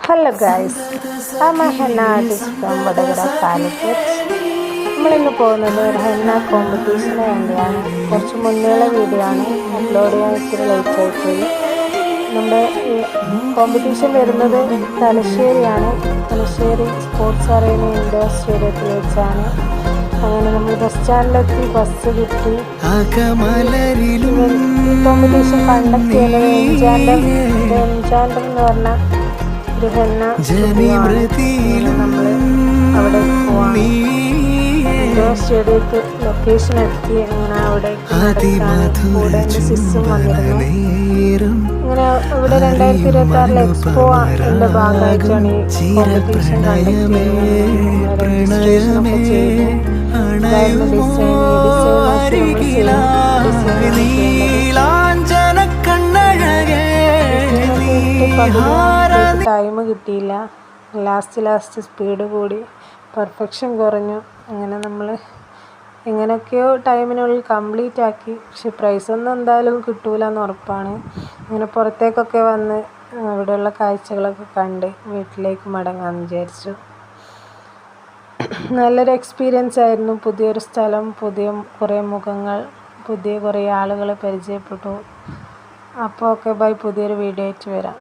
Hello guys, I'm a henna artist from Vadakara Calicut. നമ്മളിന്ന് പോകുന്നത് ഒരു ഹെന്ന കോമ്പറ്റീഷന് വേണ്ടിയാണ്. കുറച്ച് മുന്നേയുള്ള വീഡിയോ ആണ്, അപ്ലോഡ് ചെയ്യാൻ ഇത്തിരി ലേറ്റ് ആയിപ്പോയി. നമ്മുടെ കോമ്പറ്റീഷൻ വരുന്നത് തലശ്ശേരിയാണ്. തലശ്ശേരി സ്പോർട്സ് അറേന ഇൻഡോർ സ്റ്റേഡിയത്തിൽ വെച്ചാണ്. അങ്ങനെ നമ്മൾ ബസ് സ്റ്റാൻഡിലെത്തി, ബസ് കിട്ടി. കോമ്പറ്റീഷൻ കണ്ടക്ട് ചെയ്യുന്നത് എൻചാൻഡർ എന്ന് പറഞ്ഞ ഒരു ഹെന്ന നമ്മൾ അവിടെ പോവാണ്. ഇൻഡോർ സ്റ്റേഡിയത്തിൽ ലൊക്കേഷൻ എത്തി. അങ്ങനെ അവിടെ കൂടെ എൻ്റെ സിസ്സും വന്നിരുന്നു. ഇങ്ങനെ ഇവിടെ 2026 എക്സ്പോ ൻ്റെ ഭാഗമായിട്ടാണ് ഈ കോമ്പറ്റീഷൻ കണ്ടക്ട് ചെയ്യുന്നത്. രജിസ്ട്രേഷനൊക്കെ ചെയ്ത് ടൈം കിട്ടിയില്ല. ലാസ്റ്റ് സ്പീഡ് കൂടി, പെർഫെക്ഷൻ കുറഞ്ഞു. അങ്ങനെ നമ്മൾ എങ്ങനെയൊക്കെയോ ടൈമിനുള്ളിൽ കംപ്ലീറ്റ് ആക്കി. പക്ഷെ പ്രൈസൊന്നും എന്തായാലും കിട്ടൂല എന്ന് ഉറപ്പാണ്. അങ്ങനെ പുറത്തേക്കൊക്കെ വന്ന് അവിടെയുള്ള കാഴ്ചകളൊക്കെ കണ്ട് വീട്ടിലേക്ക് മടങ്ങാമെന്ന് വിചാരിച്ചു. നല്ലൊരു എക്സ്പീരിയൻസ് ആയിരുന്നു. പുതിയൊരു സ്ഥലം, പുതിയ കുറേ മുഖങ്ങൾ, പുതിയ കുറേ ആളുകളെ പരിചയപ്പെട്ടു. അപ്പോൾ ഓക്കെ ബൈ, പുതിയൊരു വീഡിയോ ആയിട്ട് വരാം.